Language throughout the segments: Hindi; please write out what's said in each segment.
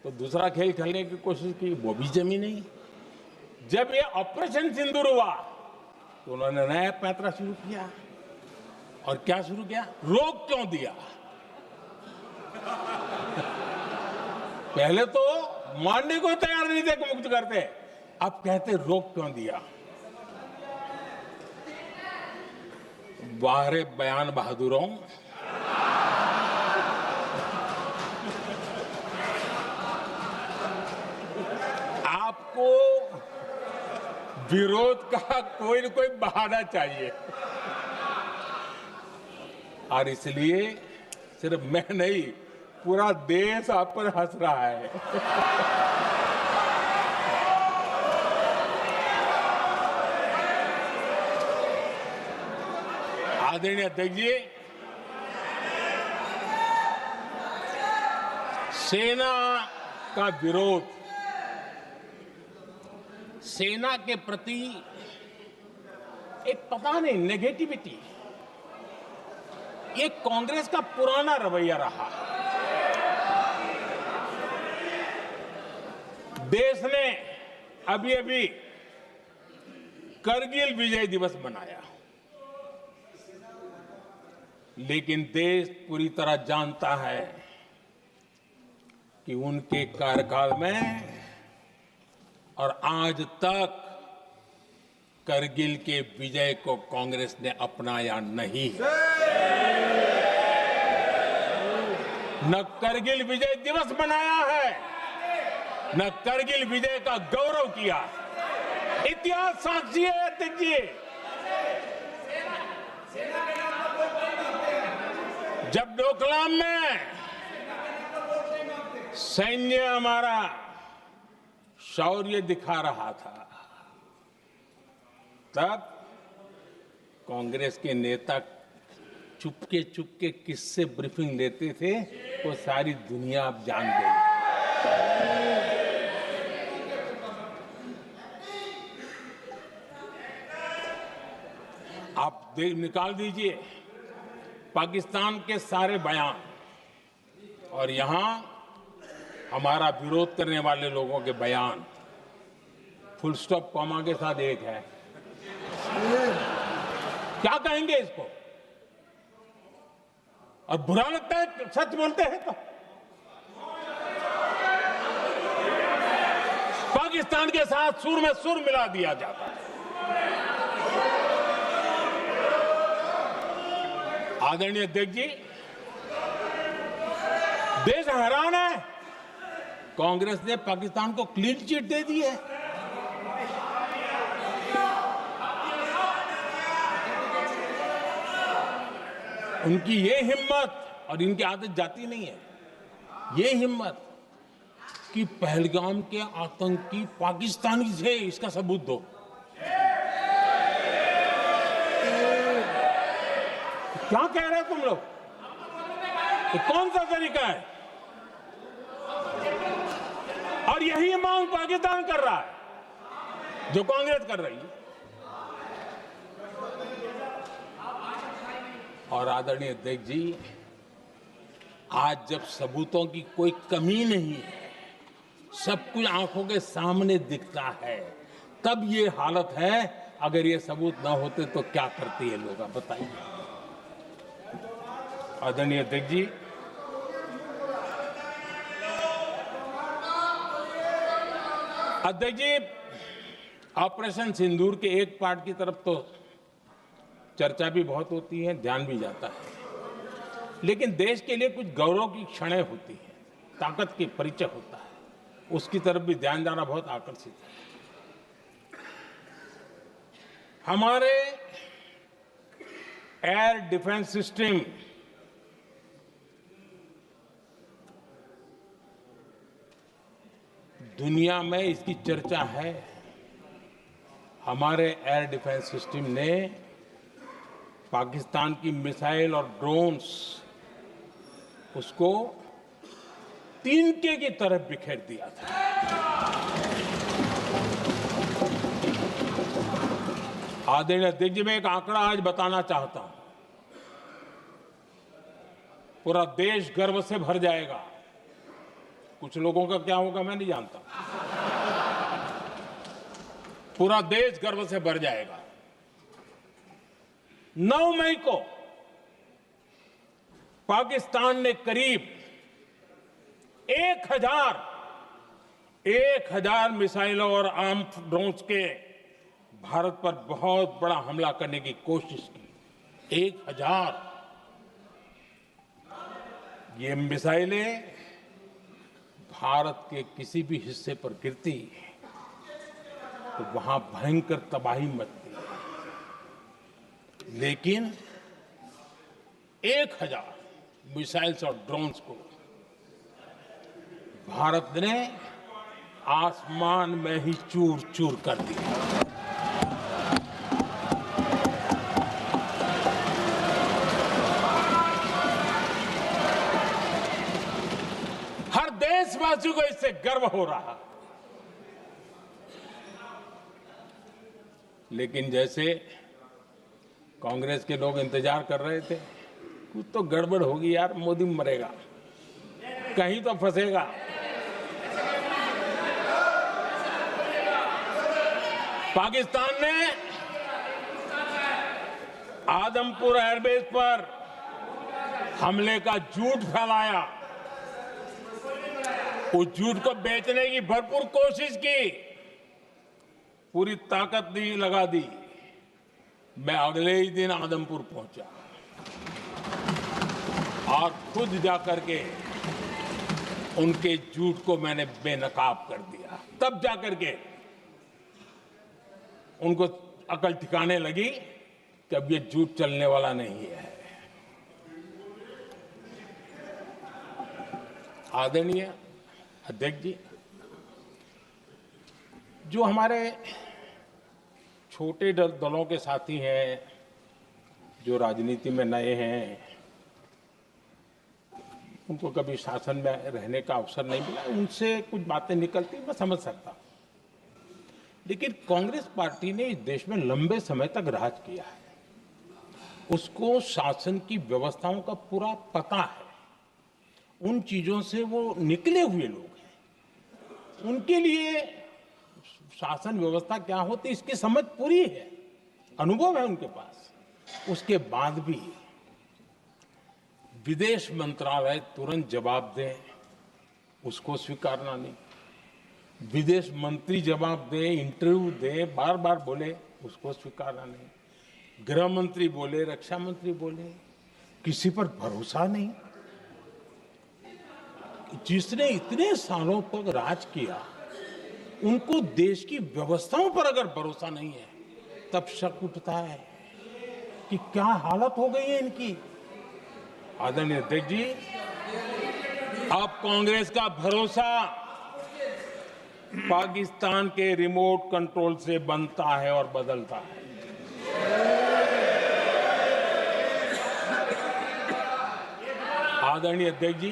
तो दूसरा खेल खेलने की कोशिश की, वो भी जमी नहीं। जब ये ऑपरेशन सिंदूर हुआ तो उन्होंने नया पैंतरा शुरू किया। और क्या शुरू किया? रोक क्यों दिया? पहले तो मानने को तैयार नहीं थे कि मुक्त करते, अब कहते रोक क्यों दिया। वाह रे बयान बहादुरों, आपको विरोध का कोई न कोई बहाना चाहिए। और इसलिए सिर्फ मैं नहीं, पूरा देश आप पर हंस रहा है। आदरणीय अध्यक्ष जी, सेना का विरोध, सेना के प्रति एक पता नहीं नेगेटिविटी, ये कांग्रेस का पुराना रवैया रहा है। देश ने अभी अभी करगिल विजय दिवस मनाया, लेकिन देश पूरी तरह जानता है कि उनके कार्यकाल में और आज तक करगिल के विजय को कांग्रेस ने अपनाया नहीं है। न करगिल विजय दिवस मनाया है, न करगिल विजय का गौरव किया। इतिहास साक्षी है अध्यक्ष जी। जब डोकलाम में सैन्य हमारा शौर्य दिखा रहा था, तब कांग्रेस के नेता चुपके चुपके किससे ब्रीफिंग लेते थे वो सारी दुनिया अब जान गई। आप निकाल दीजिए पाकिस्तान के सारे बयान और यहां हमारा विरोध करने वाले लोगों के बयान, फुल स्टॉप कॉमा के साथ एक है। क्या कहेंगे इसको? और बुरा लगता है सच बोलते हैं तो। पाकिस्तान के साथ सुर में सुर मिला दिया जाता है। आदरणीय अध्यक्ष जी, देश हैरान है, कांग्रेस ने पाकिस्तान को क्लीन चिट दे दी है। उनकी ये हिम्मत, और इनकी आदत जाती नहीं है, ये हिम्मत कि पहलगाम के आतंकी पाकिस्तानी थे, इसका सबूत दो। क्या कह रहे हो तुम लोग? तो कौन सा तरीका है? और यही मांग पाकिस्तान कर रहा है जो कांग्रेस कर रही है। और आदरणीय अध्यक्ष जी, आज जब सबूतों की कोई कमी नहीं है, सब कुछ आंखों के सामने दिखता है, तब ये हालत है। अगर ये सबूत ना होते तो क्या करते ये लोग, आप बताइए। आदरणीय अध्यक्ष जी, ऑपरेशन सिंदूर के एक पार्ट की तरफ तो चर्चा भी बहुत होती है, ध्यान भी जाता है, लेकिन देश के लिए कुछ गौरव की क्षणें होती हैं, ताकत की परिचय होता है, उसकी तरफ भी ध्यान जाना बहुत आकर्षित है। हमारे एयर डिफेंस सिस्टम दुनिया में इसकी चर्चा है। हमारे एयर डिफेंस सिस्टम ने पाकिस्तान की मिसाइल और ड्रोन्स उसको तिनके की तरफ बिखेर दिया था। आदरणीय अध्यक्ष जी, मैं एक आंकड़ा आज बताना चाहता हूं, पूरा देश गर्व से भर जाएगा। कुछ लोगों का क्या होगा मैं नहीं जानता। पूरा देश गर्व से भर जाएगा। 9 मई को पाकिस्तान ने करीब 1000 मिसाइलों और आर्म्ड ड्रोन्स के भारत पर बहुत बड़ा हमला करने की कोशिश की। 1000। ये मिसाइलें भारत के किसी भी हिस्से पर गिरती तो वहां भयंकर तबाही मचती। लेकिन 1000 मिसाइल्स और ड्रोन्स को भारत ने आसमान में ही चूर चूर कर दिया। हर देशवासी को इससे गर्व हो रहा। लेकिन जैसे कांग्रेस के लोग इंतजार कर रहे थे, कुछ तो गड़बड़ होगी यार, मोदी मरेगा, कहीं तो फंसेगा। पाकिस्तान ने आदमपुर एयरबेस पर हमले का झूठ फैलाया। उस झूठ को बेचने की भरपूर कोशिश की, पूरी ताकत लगा दी। मैं अगले ही दिन आदमपुर पहुंचा और खुद जाकर के उनके झूठ को मैंने बेनकाब कर दिया। तब जाकर के उनको अकल ठिकाने लगी कि अब ये झूठ चलने वाला नहीं है। आदरणीय अध्यक्ष जी, जो हमारे छोटे दलों के साथी हैं, जो राजनीति में नए हैं, उनको कभी शासन में रहने का अवसर नहीं मिला, उनसे कुछ बातें निकलती मैं समझ सकता हूं। लेकिन कांग्रेस पार्टी ने इस देश में लंबे समय तक राज किया है, उसको शासन की व्यवस्थाओं का पूरा पता है, उन चीजों से वो निकले हुए लोग हैं, उनके लिए शासन व्यवस्था क्या होती इसकी समझ पूरी है, अनुभव है उनके पास। उसके बाद भी विदेश मंत्रालय तुरंत जवाब दे, उसको स्वीकारना नहीं। विदेश मंत्री जवाब दे, इंटरव्यू दे, बार बार बोले, उसको स्वीकारना नहीं। गृह मंत्री बोले, रक्षा मंत्री बोले, किसी पर भरोसा नहीं। जिसने इतने सालों तक राज किया, उनको देश की व्यवस्थाओं पर अगर भरोसा नहीं है, तब शक उठता है कि क्या हालत हो गई है इनकी। आदरणीय अध्यक्ष जी, अब कांग्रेस का भरोसा पाकिस्तान के रिमोट कंट्रोल से बनता है और बदलता है। आदरणीय अध्यक्ष जी,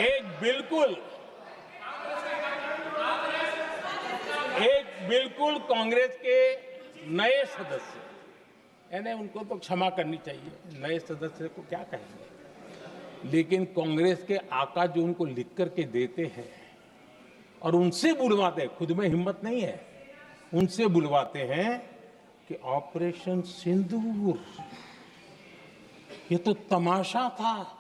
एक बिल्कुल कांग्रेस के नए सदस्य, यानी उनको तो क्षमा करनी चाहिए, नए सदस्य को क्या कहेंगे, लेकिन कांग्रेस के आका जो उनको लिख करके देते हैं और उनसे बुलवाते हैं, खुद में हिम्मत नहीं है, उनसे बुलवाते हैं कि ऑपरेशन सिंदूर ये तो तमाशा था,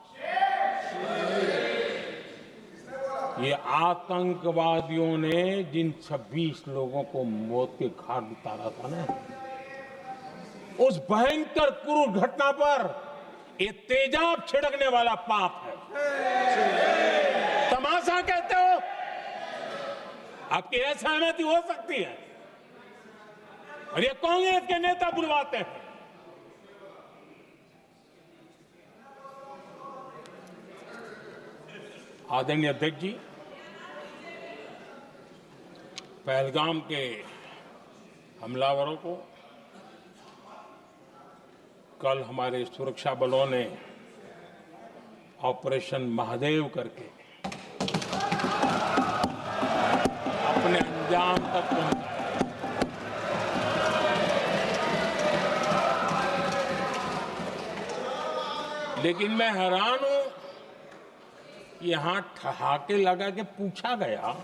ये आतंकवादियों ने जिन 26 लोगों को मौत के घाट उतारा था ना, उस भयंकर क्रूर घटना पर ये तेजाब छिड़कने वाला पाप है। तमाशा कहते हो? आपकी असहमति हो सकती है, और ये कांग्रेस के नेता बुलवाते हैं। आदरणीय अध्यक्ष जी, पहलगाम के हमलावरों को कल हमारे सुरक्षा बलों ने ऑपरेशन महादेव करके अपने अंजाम तक पहुंचाया। लेकिन मैं हैरान हूं, जबकि यहां ठहाके लगा के पूछा गया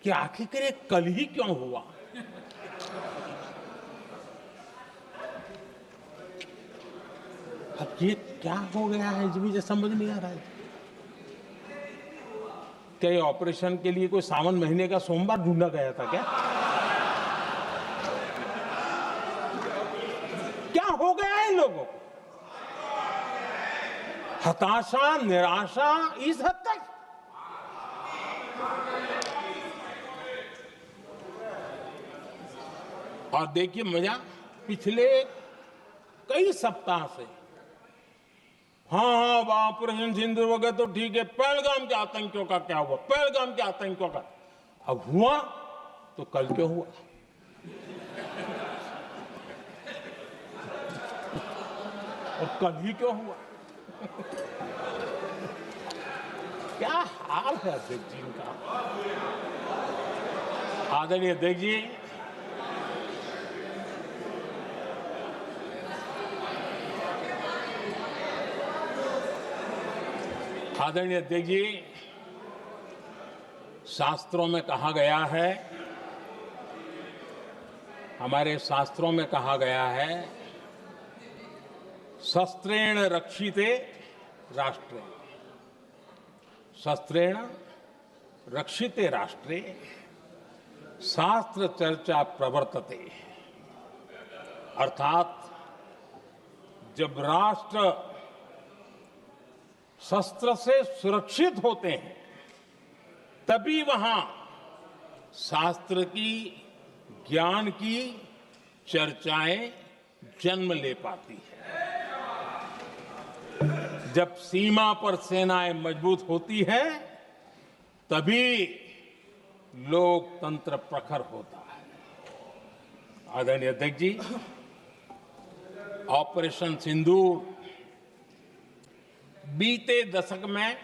कि आखिर ये कल ही क्यों हुआ। अब ये क्या हो गया है मुझे समझ नहीं आ रहा है। क्या ये ऑपरेशन के लिए कोई सावन महीने का सोमवार ढूंढा गया था क्या? क्या हो गया है इन लोगों को? हताशा, निराशा इस हद तक। और देखिए मजा, पिछले कई सप्ताह से हाँ ऑपरेशन सिंदूर वगैरह तो ठीक है, पहलगाम के आतंकियों का क्या हुआ, पहलगाम के आतंकियों का। अब हुआ तो कल क्यों हुआ? और कल ही क्यों हुआ? क्या हाल है अध्यक्ष जी का। आदरणीय अध्यक्ष जी, आदरणीय अध्यक्ष जी, शास्त्रों में कहा गया है, हमारे शास्त्रों में कहा गया है, शस्त्रेण रक्षिते राष्ट्रे, शस्त्रेण रक्षिते राष्ट्रे शास्त्र चर्चा प्रवर्तते। अर्थात जब राष्ट्र शस्त्र से सुरक्षित होते हैं तभी वहां शास्त्र की, ज्ञान की चर्चाएं जन्म ले पाती है। जब सीमा पर सेनाएं मजबूत होती हैं तभी लोकतंत्र प्रखर होता है। आदरणीय अध्यक्ष जी, ऑपरेशन सिंदूर बीते दशक में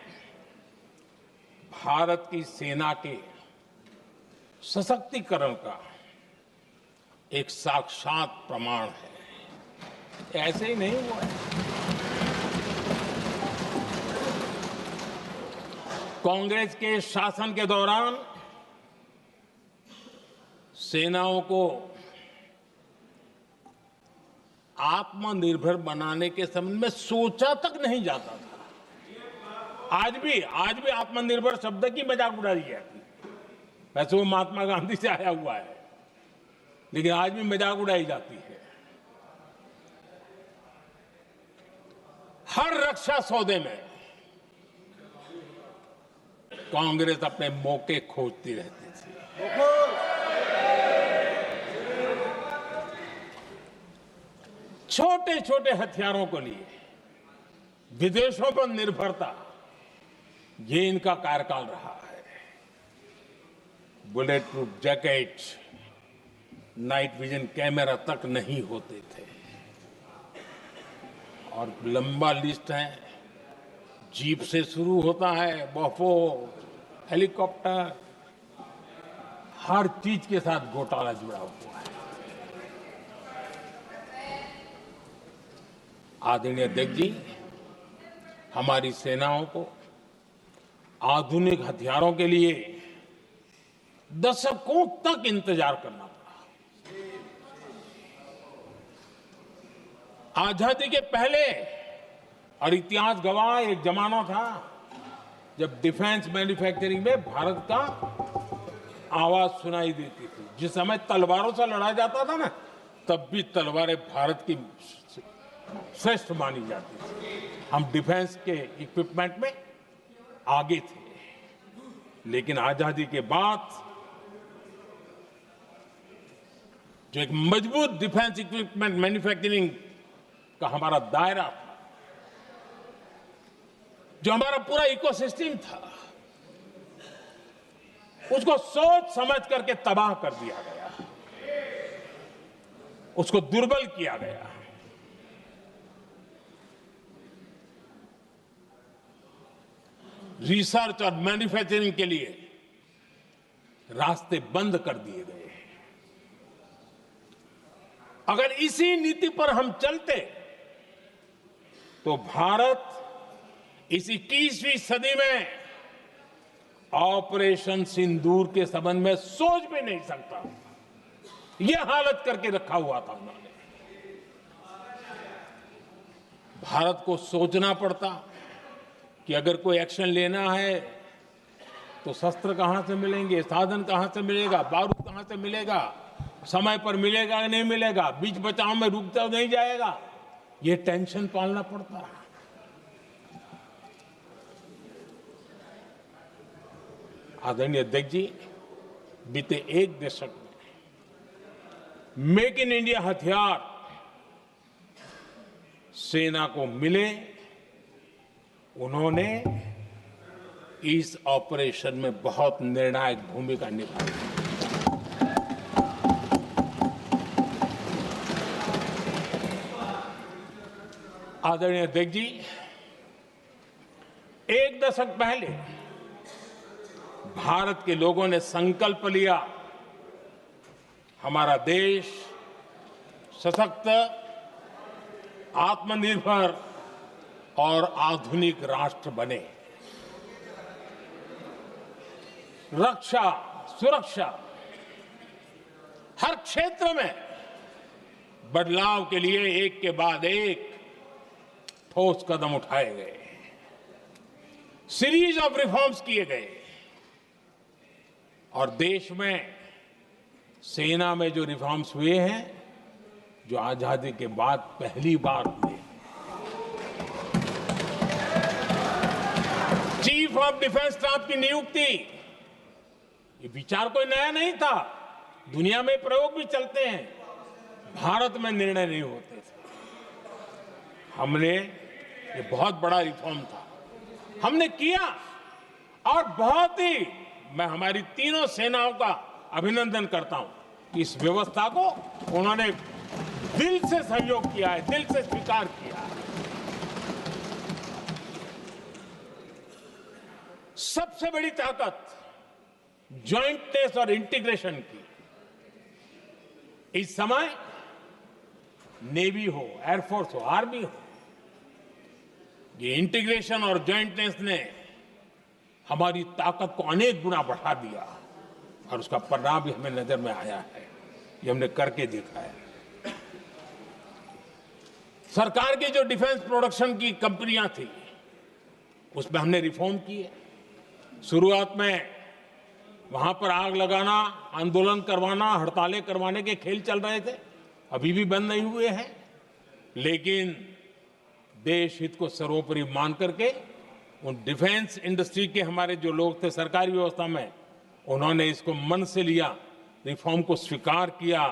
भारत की सेना के सशक्तिकरण का एक साक्षात प्रमाण है। ऐसे ही नहीं हुआ है। कांग्रेस के शासन के दौरान सेनाओं को आत्मनिर्भर बनाने के संबंध में सोचा तक नहीं जाता था। आज भी आत्मनिर्भर शब्द की मजाक उड़ाई जाती है। वैसे वो महात्मा गांधी से आया हुआ है, लेकिन आज भी मजाक उड़ाई जाती है। हर रक्षा सौदे में कांग्रेस अपने मौके खोजती रहती थी। छोटे छोटे हथियारों को लिए विदेशों पर निर्भरता, ये इनका कार्यकाल रहा है। Bullet proof jacket, night vision camera तक नहीं होते थे। और लंबा लिस्ट है, जीप से शुरू होता है, बफो, हेलीकॉप्टर, हर चीज के साथ घोटाला जुड़ा हुआ है। आदरणीय अध्यक्ष जी, हमारी सेनाओं को आधुनिक हथियारों के लिए दशकों तक इंतजार करना पड़ा। आजादी के पहले, और इतिहास गवाह, एक जमाना था जब डिफेंस मैन्युफैक्चरिंग में भारत का आवाज सुनाई देती थी। जिस समय तलवारों से लड़ा जाता था ना, तब भी तलवारें भारत की श्रेष्ठ मानी जाती थी। हम डिफेंस के इक्विपमेंट में आगे थे। लेकिन आजादी के बाद जो एक मजबूत डिफेंस इक्विपमेंट मैन्युफैक्चरिंग का हमारा दायरा था, जो हमारा पूरा इकोसिस्टम था, उसको सोच समझ करके तबाह कर दिया गया, उसको दुर्बल किया गया। रिसर्च और मैन्युफैक्चरिंग के लिए रास्ते बंद कर दिए गए। अगर इसी नीति पर हम चलते तो भारत इस 21वीं सदी में ऑपरेशन सिंदूर के संबंध में सोच भी नहीं सकता। यह हालत करके रखा हुआ था उन्होंने। भारत को सोचना पड़ता कि अगर कोई एक्शन लेना है तो शस्त्र कहां से मिलेंगे, साधन कहां से मिलेगा, बारूद कहां से मिलेगा, समय पर मिलेगा या नहीं मिलेगा, बीच बचाव में रुक तो नहीं जाएगा, ये टेंशन पालना पड़ता है। आदरणीय अध्यक्ष जी, बीते एक दशक में मेक इन इंडिया हथियार सेना को मिले, उन्होंने इस ऑपरेशन में बहुत निर्णायक भूमिका निभाई। आदरणीय अध्यक्ष जी, एक दशक पहले भारत के लोगों ने संकल्प लिया, हमारा देश सशक्त, आत्मनिर्भर और आधुनिक राष्ट्र बने। रक्षा, सुरक्षा, हर क्षेत्र में बदलाव के लिए एक के बाद एक ठोस कदम उठाए गए, सीरीज ऑफ रिफॉर्म्स किए गए और देश में सेना में जो रिफॉर्म्स हुए हैं, जो आजादी के बाद पहली बार हुए। चीफ ऑफ डिफेंस स्टाफ की नियुक्ति, ये विचार कोई नया नहीं था, दुनिया में प्रयोग भी चलते हैं, भारत में निर्णय नहीं होते थे। हमने, ये बहुत बड़ा रिफॉर्म था, हमने किया और बहुत ही, मैं हमारी तीनों सेनाओं का अभिनंदन करता हूं कि इस व्यवस्था को उन्होंने दिल से सहयोग किया है, दिल से स्वीकार किया है। सबसे बड़ी ताकत जॉइंटनेस और इंटीग्रेशन की इस समय नेवी हो, एयरफोर्स हो, आर्मी हो, ये इंटीग्रेशन और जॉइंटनेस ने हमारी ताकत को अनेक गुना बढ़ा दिया और उसका परिणाम भी हमें नजर में आया है, ये हमने करके देखा है। सरकार की जो डिफेंस प्रोडक्शन की कंपनियां थी, उसमें हमने रिफॉर्म किए। शुरुआत में वहां पर आग लगाना, आंदोलन करवाना, हड़तालें करवाने के खेल चल रहे थे, अभी भी बंद नहीं हुए हैं, लेकिन देश हित को सर्वोपरि मान करके उन डिफेंस इंडस्ट्री के हमारे जो लोग थे सरकारी व्यवस्था में, उन्होंने इसको मन से लिया, रिफॉर्म को स्वीकार किया